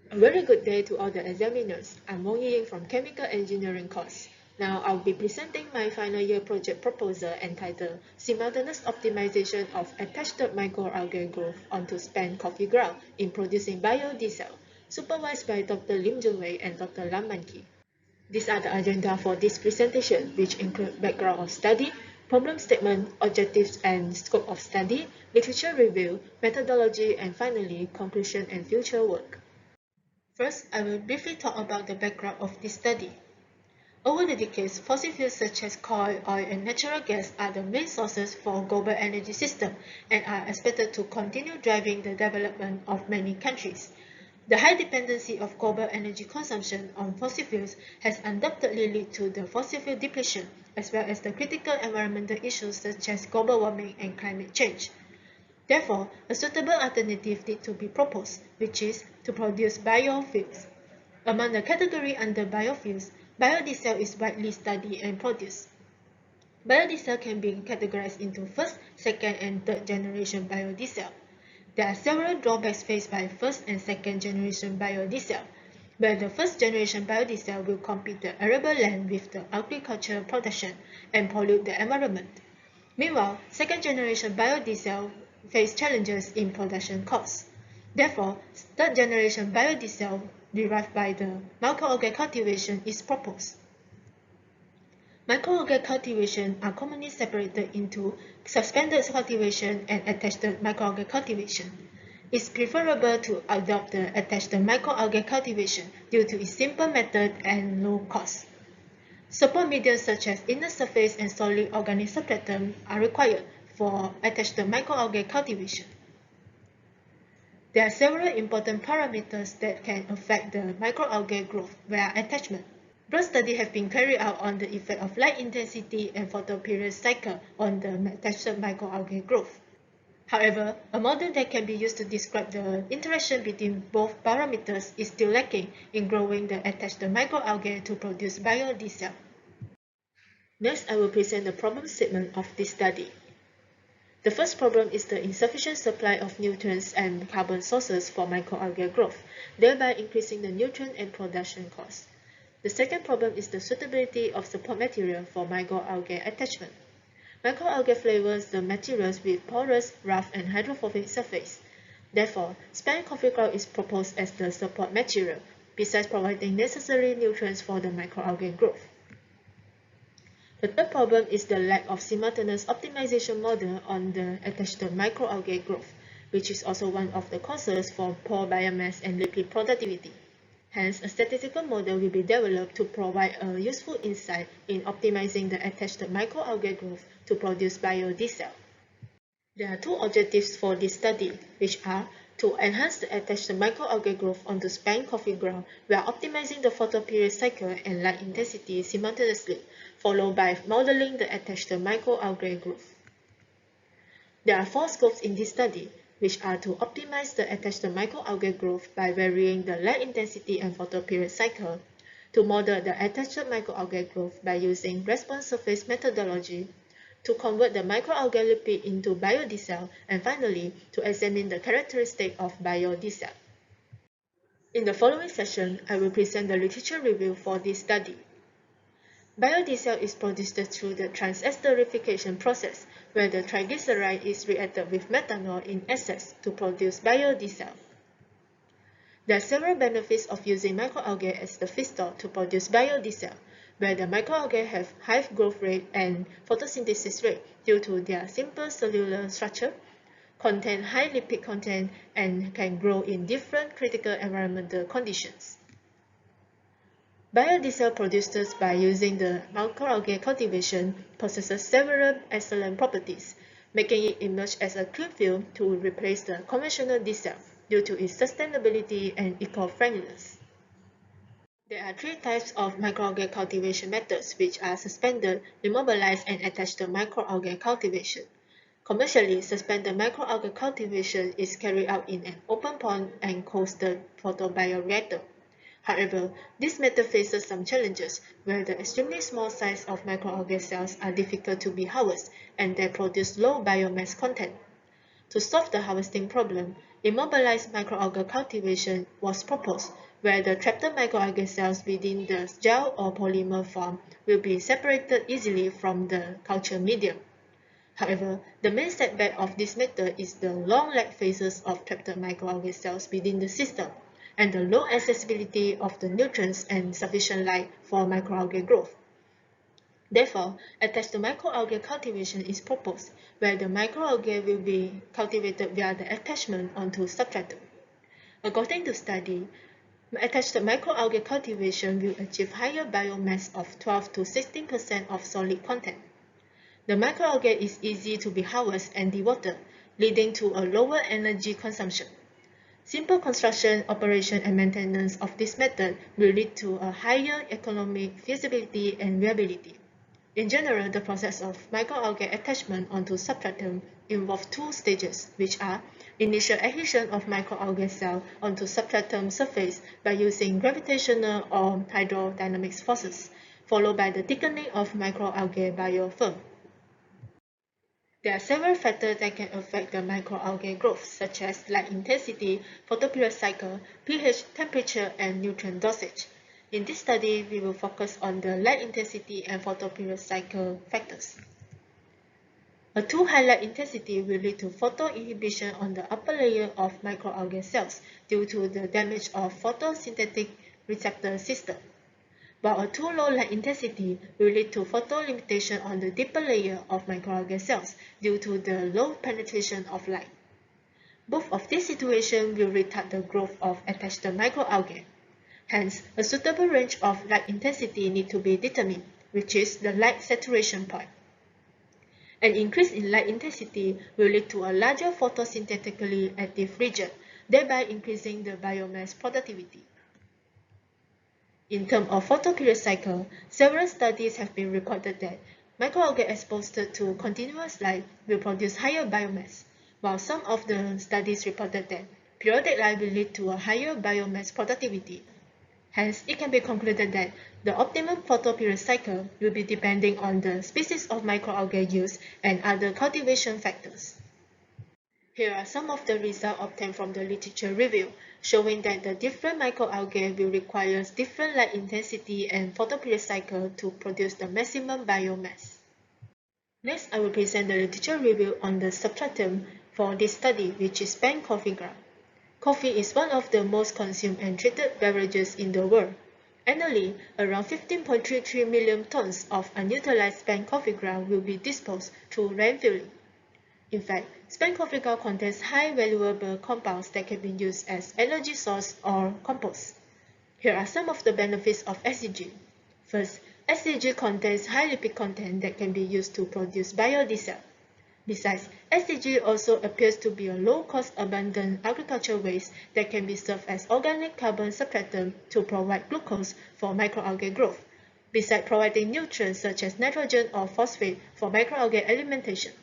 A very good day to all the examiners. I'm Wong Ying from Chemical Engineering course. Now I'll be presenting my final year project proposal entitled Simultaneous Optimization of Attached Microalgal Growth onto Spent Coffee Ground in Producing Biodiesel, supervised by Dr. Lim Junwei and Dr. Lam Manki. These are the agenda for this presentation, which include background of study, problem statement, objectives and scope of study, literature review, methodology, and finally, conclusion and future work. First, I will briefly talk about the background of this study. Over the decades, fossil fuels such as coal, oil, and natural gas are the main sources for global energy system and are expected to continue driving the development of many countries. The high dependency of global energy consumption on fossil fuels has undoubtedly led to the fossil fuel depletion, as well as the critical environmental issues such as global warming and climate change. Therefore, a suitable alternative needs to be proposed, which is to produce biofuels. Among the category under biofuels, biodiesel is widely studied and produced. Biodiesel can be categorized into first, second, and third generation biodiesel. There are several drawbacks faced by first and second generation biodiesel, where the first generation biodiesel will compete the arable land with the agricultural production and pollute the environment. Meanwhile, second generation biodiesel face challenges in production costs. Therefore, third generation biodiesel derived by the microalgal cultivation is proposed. Microalgal cultivation are commonly separated into suspended cultivation and attached microalgal cultivation. It's preferable to adopt the attached microalgal cultivation due to its simple method and low cost. Support mediums such as inner surface and solid organic substratum are required for attached microalgal cultivation. There are several important parameters that can affect the microalgal growth via attachment. Broad studies have been carried out on the effect of light intensity and photoperiod cycle on the attached microalgal growth. However, a model that can be used to describe the interaction between both parameters is still lacking in growing the attached microalgae to produce biodiesel. Next, I will present the problem statement of this study. The first problem is the insufficient supply of nutrients and carbon sources for microalgal growth, thereby increasing the nutrient and production costs. The second problem is the suitability of support material for microalgal attachment. Microalgae flavors the materials with porous, rough, and hydrophobic surface. Therefore, spent coffee ground is proposed as the support material, besides providing necessary nutrients for the microalgae growth. The third problem is the lack of simultaneous optimization model on the attached microalgae growth, which is also one of the causes for poor biomass and liquid productivity. Hence, a statistical model will be developed to provide a useful insight in optimizing the attached microalgae growth to produce biodiesel. There are two objectives for this study, which are to enhance the attached microalgae growth onto spent coffee ground while optimizing the photoperiod cycle and light intensity simultaneously, followed by modeling the attached microalgae growth. There are four scopes in this study, which are to optimize the attached microalgae growth by varying the light intensity and photoperiod cycle, to model the attached microalgae growth by using response surface methodology, to convert the microalgae lipid into biodiesel, and finally, to examine the characteristic of biodiesel. In the following session, I will present the literature review for this study. Biodiesel is produced through the transesterification process, where the triglyceride is reacted with methanol in excess to produce biodiesel. There are several benefits of using microalgae as the feedstock to produce biodiesel, where the microalgae have high growth rate and photosynthesis rate due to their simple cellular structure, contain high lipid content, and can grow in different critical environmental conditions. Biodiesel produced by using the microalgae cultivation possesses several excellent properties, making it emerge as a clean fuel to replace the conventional diesel due to its sustainability and eco-friendliness. There are three types of microalgae cultivation methods, which are suspended, immobilized, and attached microalgae cultivation. Commercially, suspended microalgae cultivation is carried out in an open pond and coastal photobioreactor. However, this method faces some challenges, where the extremely small size of microalgae cells are difficult to be harvested and they produce low biomass content. To solve the harvesting problem, immobilized microalgal cultivation was proposed, where the trapped microalgae cells within the gel or polymer form will be separated easily from the culture medium. However, the main setback of this method is the long lag phases of trapped microalgae cells within the system and the low accessibility of the nutrients and sufficient light for microalgae growth. Therefore, attached microalgae cultivation is proposed, where the microalgae will be cultivated via the attachment onto substratum. According to study, attached microalgae cultivation will achieve higher biomass of 12 to 16% of solid content. The microalgae is easy to be harvested and dewatered, leading to a lower energy consumption. Simple construction, operation, and maintenance of this method will lead to a higher economic feasibility and viability. In general, the process of microalgae attachment onto substratum involves two stages, which are initial adhesion of microalgae cell onto substratum surface by using gravitational or hydrodynamics forces, followed by the thickening of microalgae biofilm. There are several factors that can affect the microalgae growth, such as light intensity, photoperiod cycle, pH, temperature, and nutrient dosage. In this study, we will focus on the light intensity and photoperiod cycle factors. A too high light intensity will lead to photoinhibition on the upper layer of microalgae cells due to the damage of photosynthetic receptor system, while a too low light intensity will lead to photolimitation on the deeper layer of microalgae cells due to the low penetration of light. Both of these situations will retard the growth of attached microalgae. Hence, a suitable range of light intensity needs to be determined, which is the light saturation point. An increase in light intensity will lead to a larger photosynthetically active region, thereby increasing the biomass productivity. In terms of photoperiod cycle, several studies have been reported that microalgae exposed to continuous light will produce higher biomass, while some of the studies reported that periodic light will lead to a higher biomass productivity. Hence, it can be concluded that the optimum photoperiod cycle will be depending on the species of microalgae used and other cultivation factors. Here are some of the results obtained from the literature review, showing that the different microalgae will require different light intensity and photoperiod cycle to produce the maximum biomass. Next, I will present the literature review on the substratum for this study, which is spent coffee ground. Coffee is one of the most consumed and treated beverages in the world. Annually, around 15.33 million tons of unutilized spent coffee ground will be disposed through landfilling. In fact, spent coffee ground contains high valuable compounds that can be used as energy source or compost. Here are some of the benefits of SCG. First, SCG contains high lipid content that can be used to produce biodiesel. Besides, SCG also appears to be a low-cost abundant agricultural waste that can be served as organic carbon substratum to provide glucose for microalgae growth, besides providing nutrients such as nitrogen or phosphate for microalgae alimentation.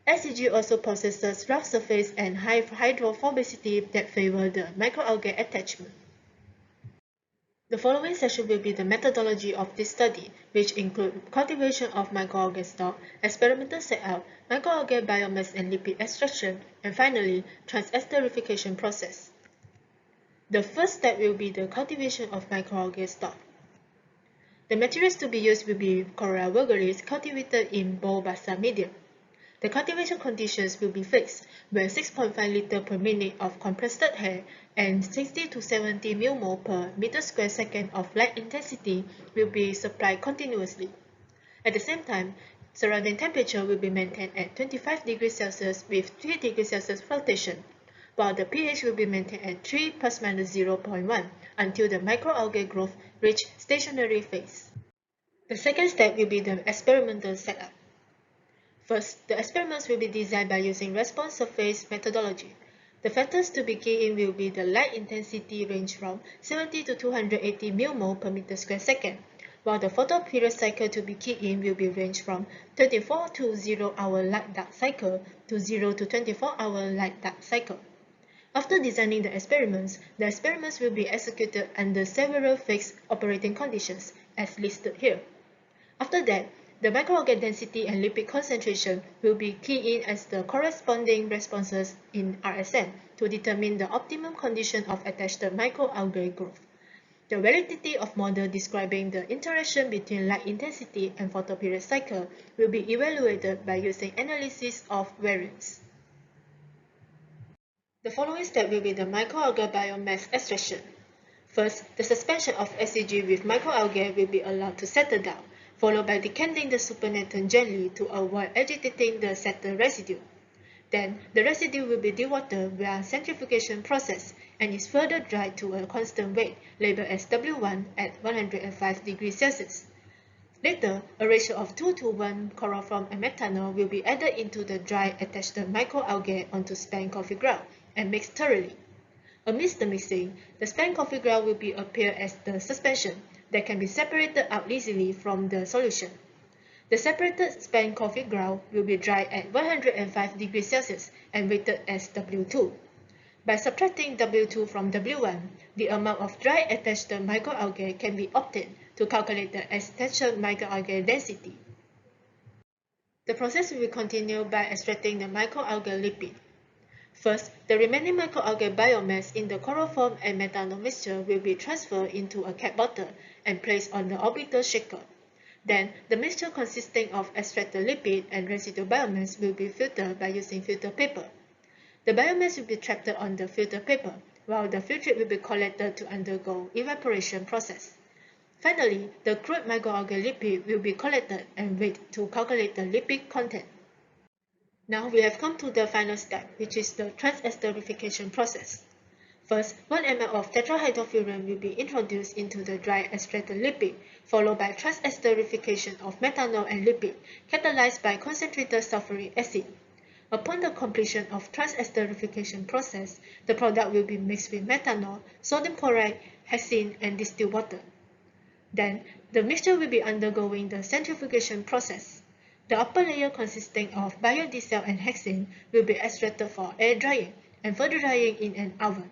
SCG also possesses rough surface and high hydrophobicity that favor the microalgae attachment. The following section will be the methodology of this study, which include cultivation of microalgae stock, experimental setup, microalgae biomass and lipid extraction, and finally, transesterification process. The first step will be the cultivation of microalgae stock. The materials to be used will be Chlorella vulgaris cultivated in bowl basa medium. The cultivation conditions will be fixed, where 6.5 liters per minute of compressed air and 60 to 70 mmol per meter square second of light intensity will be supplied continuously. At the same time, surrounding temperature will be maintained at 25 degrees Celsius with 3 degrees Celsius flotation, while the pH will be maintained at 3 plus minus 0.1 until the microalgae growth reach stationary phase. The second step will be the experimental setup. First, the experiments will be designed by using response surface methodology. The factors to be keyed in will be the light intensity range from 70 to 280 mmol per meter square second, while the photoperiod cycle to be keyed in will be ranged from 24 to 0-hour light dark cycle to 0 to 24-hour light dark cycle. After designing the experiments will be executed under several fixed operating conditions as listed here. After that, The microalgae density and lipid concentration will be key in as the corresponding responses in RSM to determine the optimum condition of attached microalgae growth. The validity of model describing the interaction between light intensity and photoperiod cycle will be evaluated by using analysis of variance. The following step will be the microalgae biomass extraction. First, the suspension of SEG with microalgae will be allowed to settle down, followed by decanting the supernatant jelly to avoid agitating the settled residue. Then, the residue will be dewatered via centrifugation process and is further dried to a constant weight labeled as W1 at 105 degrees Celsius. Later, a ratio of 2:1 chloroform and methanol will be added into the dry attached microalgae onto spent coffee ground and mixed thoroughly. Amidst the mixing, the spent coffee ground will appear as the suspension that can be separated out easily from the solution. The separated spent coffee ground will be dried at 105 degrees Celsius and weighted as W2. By subtracting W2 from W1, the amount of dry attached microalgae can be obtained to calculate the attached microalgae density. The process will continue by extracting the microalgae lipid. First, the remaining microalgae biomass in the chloroform and methanol mixture will be transferred into a cap bottle and placed on the orbital shaker. Then, the mixture consisting of extracted lipid and residual biomass will be filtered by using filter paper. The biomass will be trapped on the filter paper, while the filtrate will be collected to undergo evaporation process. Finally, the crude microalgae lipid will be collected and weighed to calculate the lipid content. Now we have come to the final step, which is the transesterification process. First, 1 ml of tetrahydrofuran will be introduced into the dry extracted lipid, followed by transesterification of methanol and lipid, catalyzed by concentrated sulfuric acid. Upon the completion of transesterification process, the product will be mixed with methanol, sodium chloride, hexane, and distilled water. Then, the mixture will be undergoing the centrifugation process. The upper layer consisting of biodiesel and hexane will be extracted for air drying and further drying in an oven.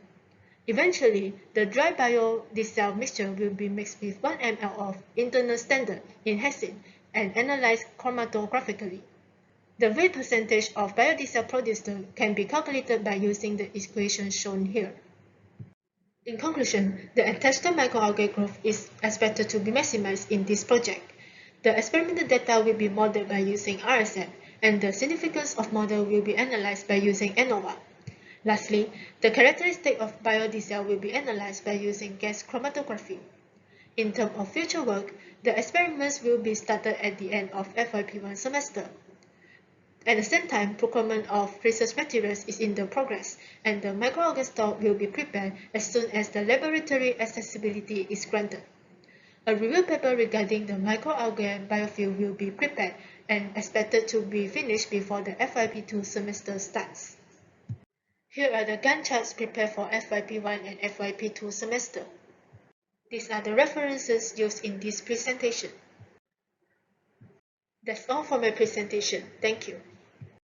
Eventually, the dry biodiesel mixture will be mixed with 1 ml of internal standard in hexane and analyzed chromatographically. The weight percentage of biodiesel produced can be calculated by using the equation shown here. In conclusion, the attached microalgae growth is expected to be maximized in this project. The experimental data will be modeled by using RSM, and the significance of model will be analyzed by using ANOVA. Lastly, the characteristic of biodiesel will be analyzed by using gas chromatography. In terms of future work, the experiments will be started at the end of FYP1 semester. At the same time, procurement of research materials is in the progress, and the microalgae stock will be prepared as soon as the laboratory accessibility is granted. A review paper regarding the microalgae biofuel will be prepared and expected to be finished before the FYP2 semester starts. Here are the Gantt charts prepared for FYP1 and FYP2 semester. These are the references used in this presentation. That's all for my presentation. Thank you.